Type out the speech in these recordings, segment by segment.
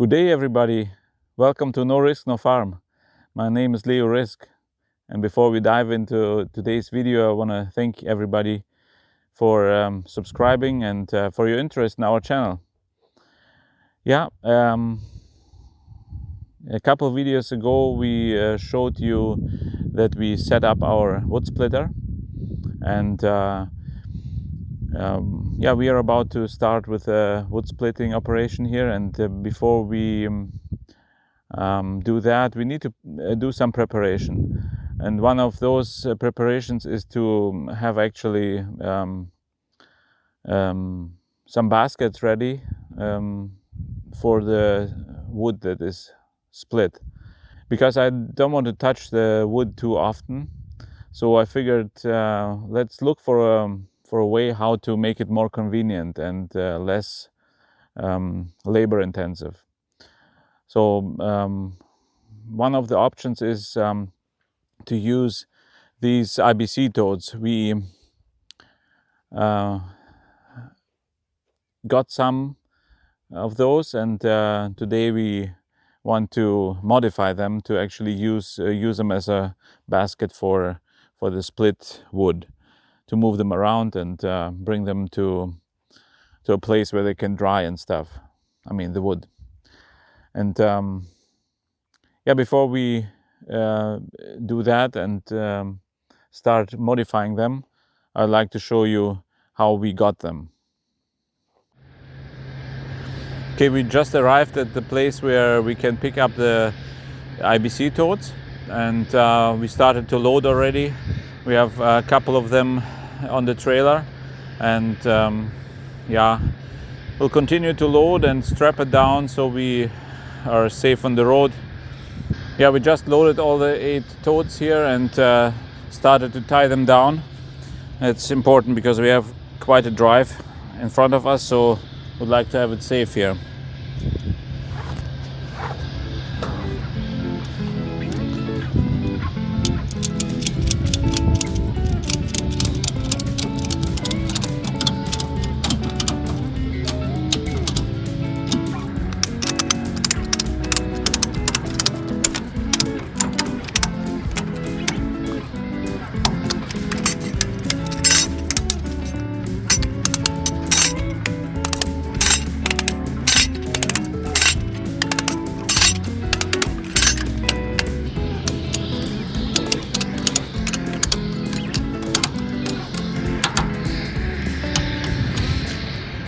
Good day, everybody. Welcome to No Risk, No Farm. My name is Leo Risk. And before we dive into today's video, I want to thank everybody for subscribing and for your interest in our channel. A couple of videos ago, we showed you that we set up our wood splitter. And we are about to start with a wood splitting operation here. And before we do that, we need to do some preparation. And one of those preparations is to have actually some baskets ready for the wood that is split. Because I don't want to touch the wood too often, so I figured let's look for a way how to make it more convenient and less labor intensive. So one of the options is to use these IBC totes. We got some of those, and today we want to modify them to actually use them as a basket for the split wood, to move them around and bring them to a place where they can dry and stuff. I mean the wood. And before we do that and start modifying them, I'd like to show you how we got them. Okay, we just arrived at the place where we can pick up the IBC totes, and we started to load already. We have a couple of them on the trailer, and we'll continue to load and strap it down so we are safe on the road. Yeah, we just loaded all the 8 totes here and started to tie them down. It's important because we have quite a drive in front of us, so we'd like to have it safe here.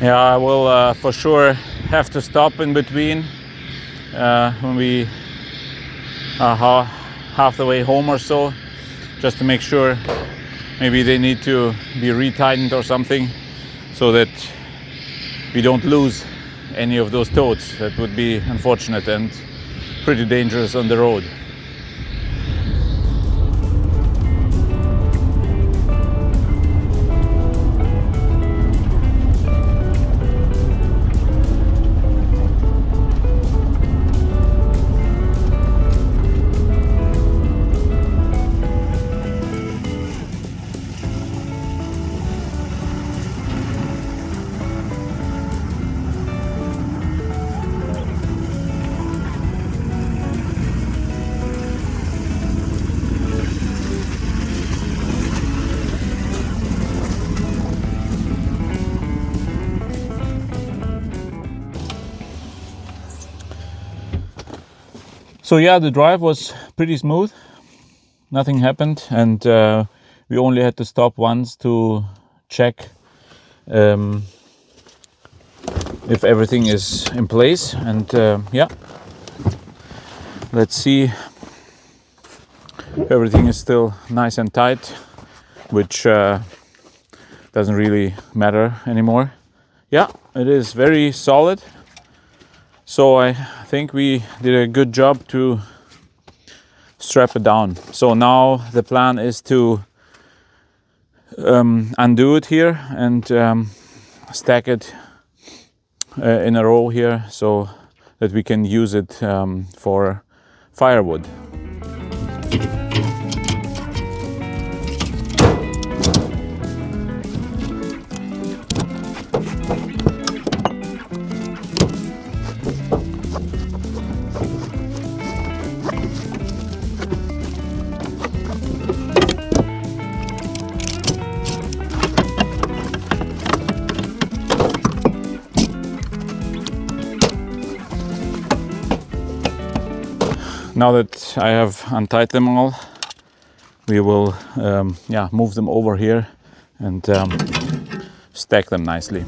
Yeah, I will for sure have to stop in between when we are half the way home or so, just to make sure maybe they need to be retightened or something, so that we don't lose any of those totes. That would be unfortunate and pretty dangerous on the road. So yeah, the drive was pretty smooth. Nothing happened, and we only had to stop once to check if everything is in place. And let's see if everything is still nice and tight, which doesn't really matter anymore. Yeah, it is very solid. So I think we did a good job to strap it down. So now the plan is to undo it here and stack it in a row here, so that we can use it for firewood. Now that I have untied them all, we will move them over here and stack them nicely.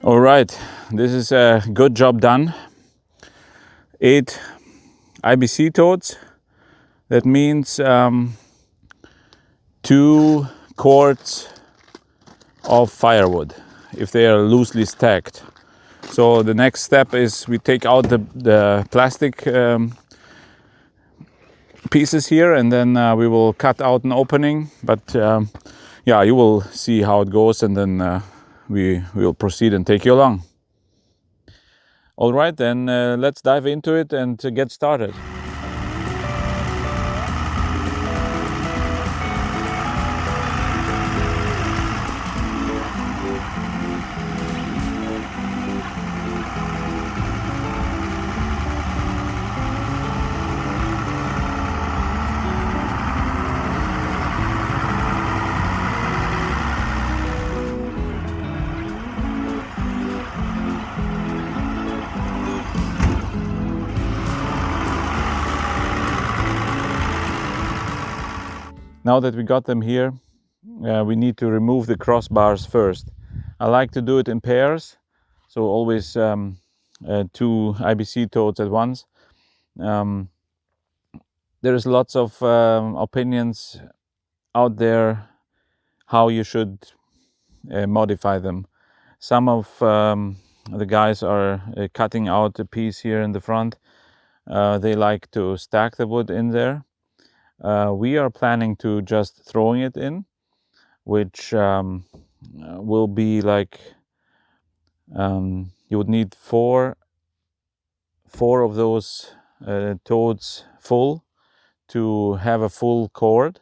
All right, this is a good job done. 8 IBC totes. That means 2 cords of firewood if they are loosely stacked. So the next step is we take out the plastic pieces here, and then we will cut out an opening. But yeah, you will see how it goes, and then we will proceed and take you along. All right, then let's dive into it and get started. Now that we got them here, we need to remove the crossbars first. I like to do it in pairs, so always 2 IBC totes at once. There's lots of opinions out there how you should modify them. Some of the guys are cutting out a piece here in the front. They like to stack the wood in there. We are planning to just throwing it in, which will be like you would need four of those totes full to have a full cord.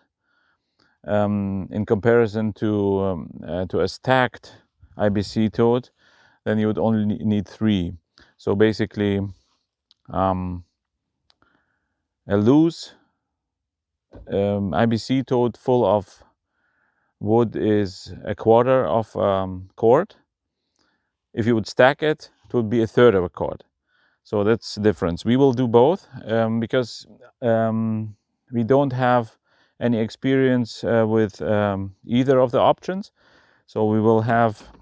In comparison to a stacked IBC tote, then you would only need 3. So basically, a loose IBC tote full of wood is 1/4 of cord. If you would stack it, it would be 1/3 of a cord. So that's the difference. We will do both because we don't have any experience with either of the options. So we will have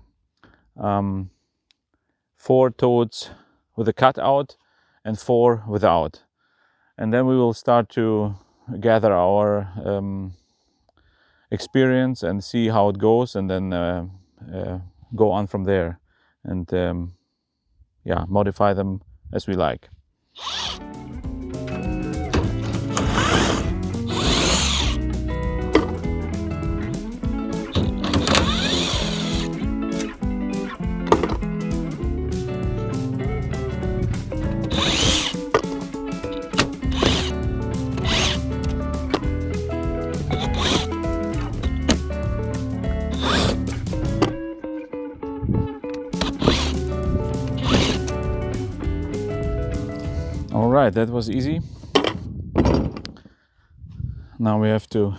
4 totes with a cutout and 4 without. And then we will start to gather our experience and see how it goes, and then go on from there and yeah, modify them as we like. All right, that was easy. Now we have to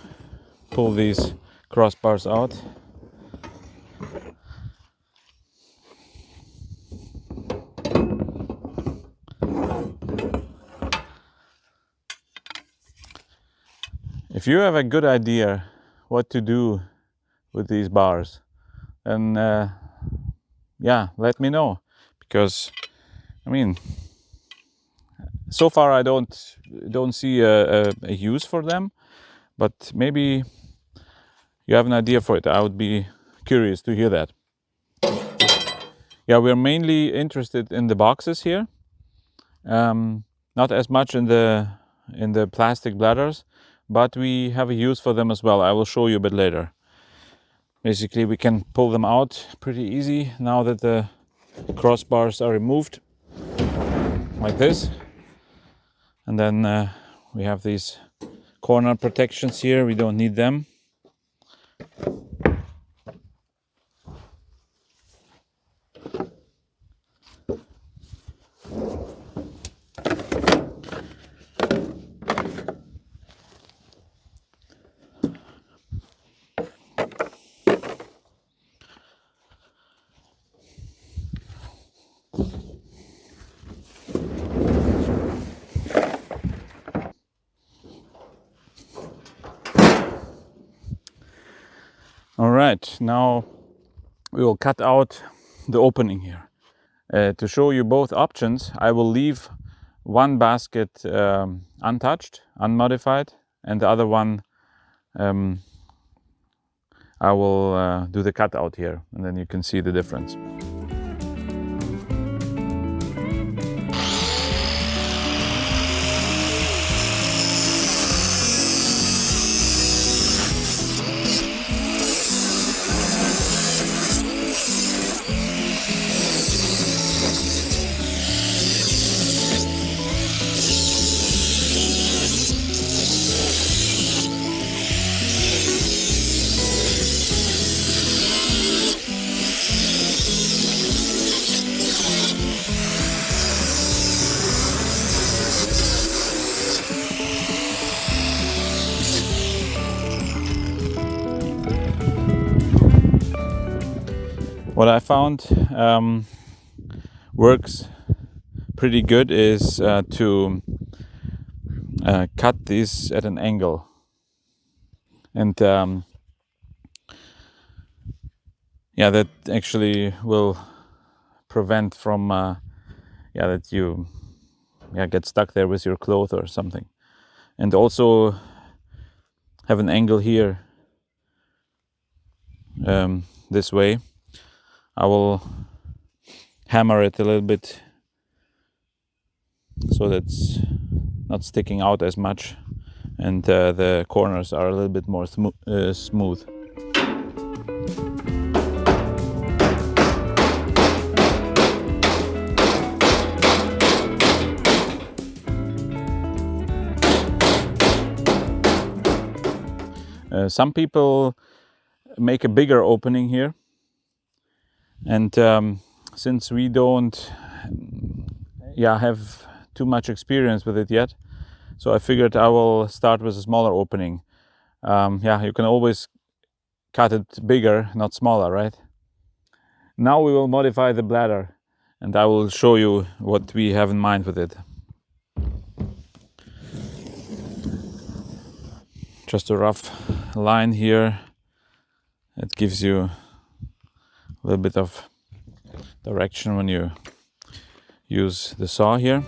pull these crossbars out. If you have a good idea what to do with these bars, then yeah, let me know, because I mean, so far I don't see a use for them, but maybe you have an idea for it. I would be curious to hear that. Yeah, we're mainly interested in the boxes here, not as much in the plastic bladders, but we have a use for them as well. I will show you a bit later. Basically, we can pull them out pretty easy now that the crossbars are removed, like this. And then we have these corner protections here. We don't need them. All right, now we will cut out the opening here. To show you both options, I will leave one basket untouched, unmodified, and the other one I will do the cutout here, and then you can see the difference. What I found works pretty good is to cut these at an angle, and yeah, that actually will prevent from that you get stuck there with your clothes or something. And also have an angle here this way. I will hammer it a little bit so that's not sticking out as much, and the corners are a little bit more smooth. Some people make a bigger opening here, and since we don't have too much experience with it yet, so I figured I will start with a smaller opening. You can always cut it bigger, not smaller, right? Now we will modify the bladder, and I will show you what we have in mind with it. Just a rough line here. It gives you a little bit of direction when you use the saw here.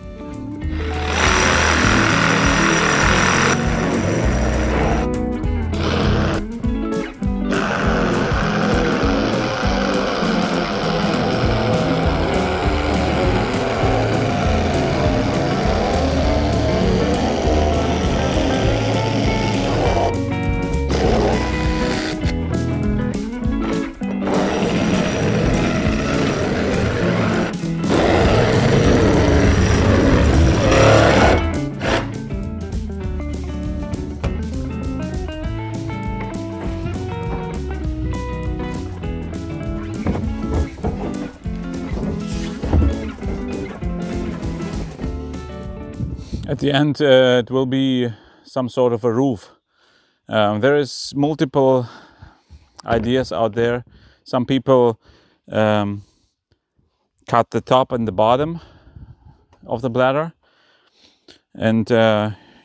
At the end, it will be some sort of a roof. There is multiple ideas out there. Some people cut the top and the bottom of the bladder and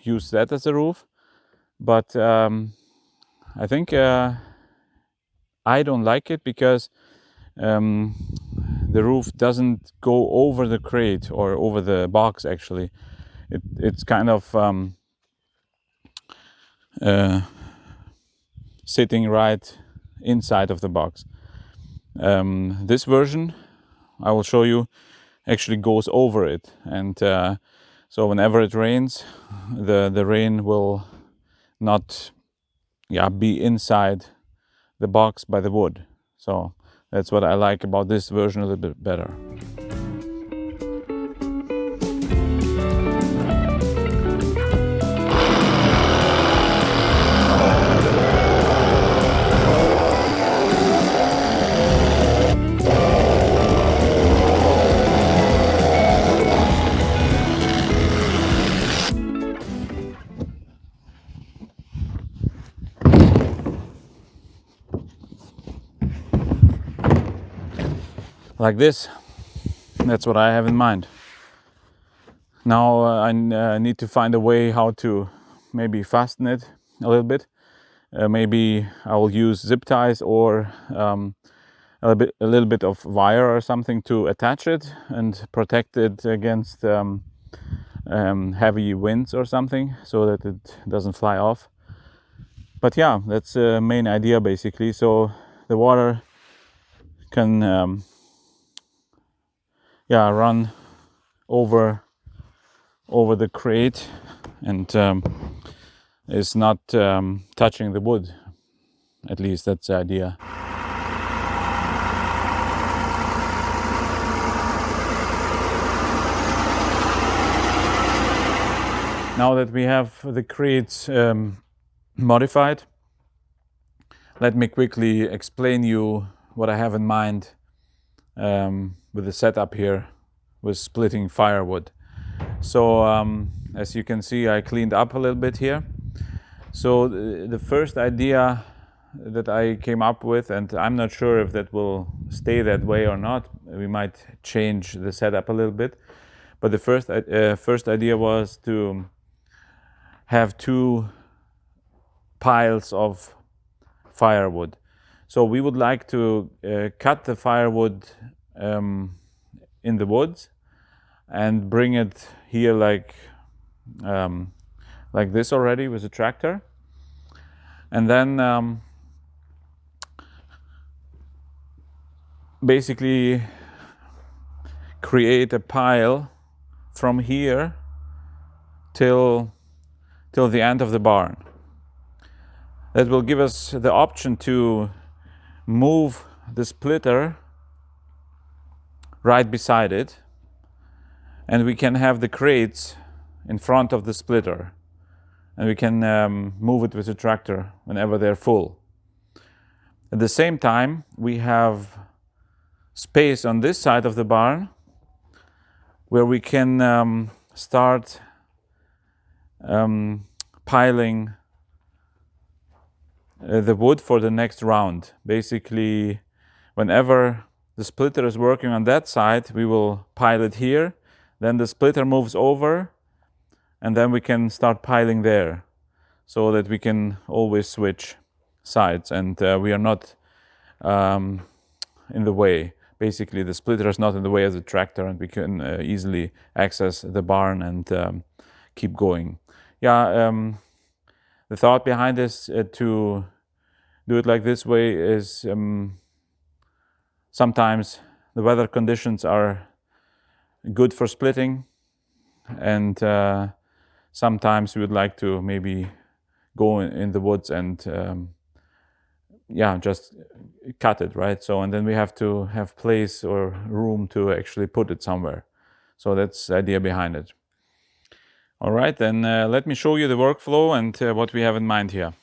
use that as a roof. But I think I don't like it because the roof doesn't go over the crate or over the box actually. It's kind of sitting right inside of the box. This version I will show you actually goes over it, and so whenever it rains, the rain will not be inside the box by the wood. So that's what I like about this version a little bit better. Like this, that's what I have in mind. Now I need to find a way how to maybe fasten it a little bit, maybe I will use zip ties or a little bit of wire or something to attach it and protect it against heavy winds or something, so that it doesn't fly off. But yeah, that's the main idea basically. So the water can run over the crate and is not touching the wood. At least that's the idea. Now that we have the crates modified, let me quickly explain you what I have in mind with the setup here with splitting firewood. So as you can see, I cleaned up a little bit here. So the first idea that I came up with, and I'm not sure if that will stay that way or not, we might change the setup a little bit, but the first idea was to have two piles of firewood. So we would like to cut the firewood in the woods and bring it here like this already with a tractor, and then basically create a pile from here till the end of the barn. That will give us the option to move the splitter right beside it, and we can have the crates in front of the splitter, and we can move it with a tractor whenever they're full. At the same time, we have space on this side of the barn where we can start piling the wood for the next round. Basically, whenever the splitter is working on that side, we will pile it here, then the splitter moves over, and then we can start piling there, so that we can always switch sides and we are not in the way. Basically, the splitter is not in the way of the tractor, and we can easily access the barn and keep going. Yeah, the thought behind this to do it like this way is sometimes the weather conditions are good for splitting, and sometimes we would like to maybe go in the woods and just cut it, right? So, and then we have to have place or room to actually put it somewhere. So that's the idea behind it. All right, then let me show you the workflow and what we have in mind here.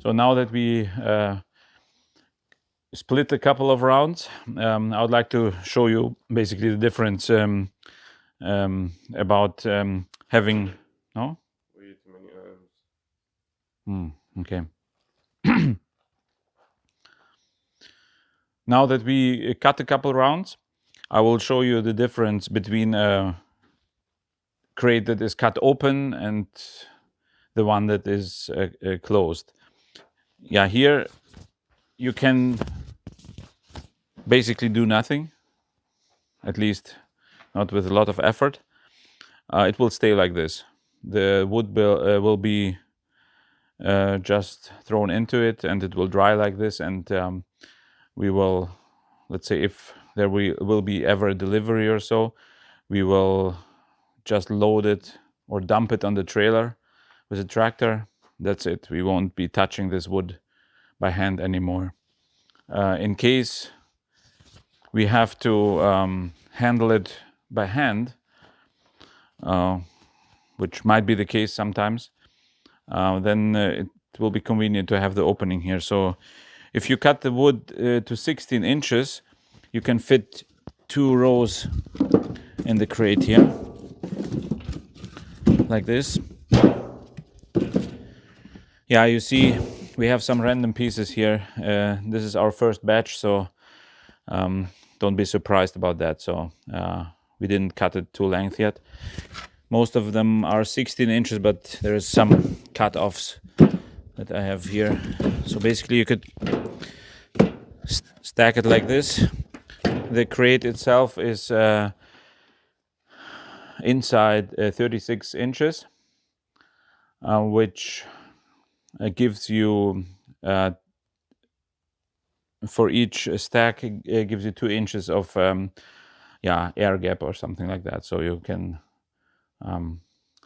So now that we split a couple of rounds, I would like to show you basically the difference about having... No? Way too many arms. Okay. Now that we cut a couple rounds, I will show you the difference between a crate that is cut open and the one that is closed. Yeah, here you can basically do nothing, at least not with a lot of effort. It will stay like this. The wood will be just thrown into it, and it will dry like this, and we will, let's say, if there will be ever a delivery or so, we will just load it or dump it on the trailer with a tractor. That's it. We won't be touching this wood by hand anymore. In case we have to handle it by hand, which might be the case sometimes, then it will be convenient to have the opening here. So if you cut the wood to 16 inches, you can fit 2 rows in the crate here, like this. Yeah, you see we have some random pieces here. This is our first batch, so don't be surprised about that. So we didn't cut it to length yet. Most of them are 16 inches, but there is some cut-offs that I have here. So basically you could stack it like this. The crate itself is inside 36 inches, which gives you, for each stack, it gives you 2 inches of air gap or something like that. So you can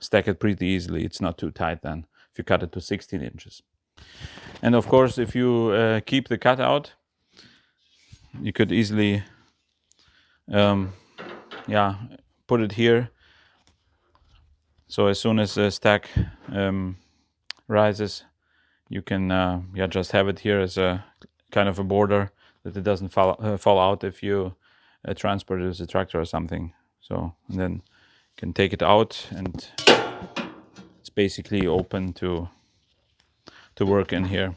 stack it pretty easily. It's not too tight then if you cut it to 16 inches. And of course, if you keep the cutout, you could easily put it here. So as soon as the stack rises, you can just have it here as a kind of a border that it doesn't fall out if you transport it as a tractor or something. So, and then you can take it out, and it's basically open to work in here.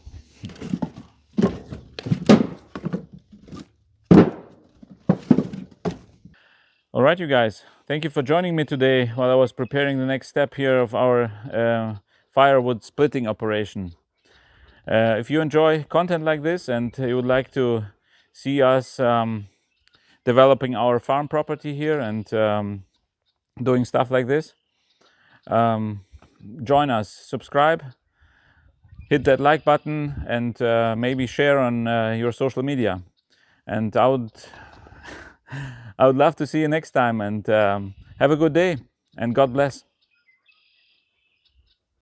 All right, you guys, thank you for joining me today while I was preparing the next step here of our firewood splitting operation. If you enjoy content like this and you would like to see us developing our farm property here and doing stuff like this, join us, subscribe, hit that like button, and maybe share on your social media. And I would love to see you next time, and have a good day, and God bless.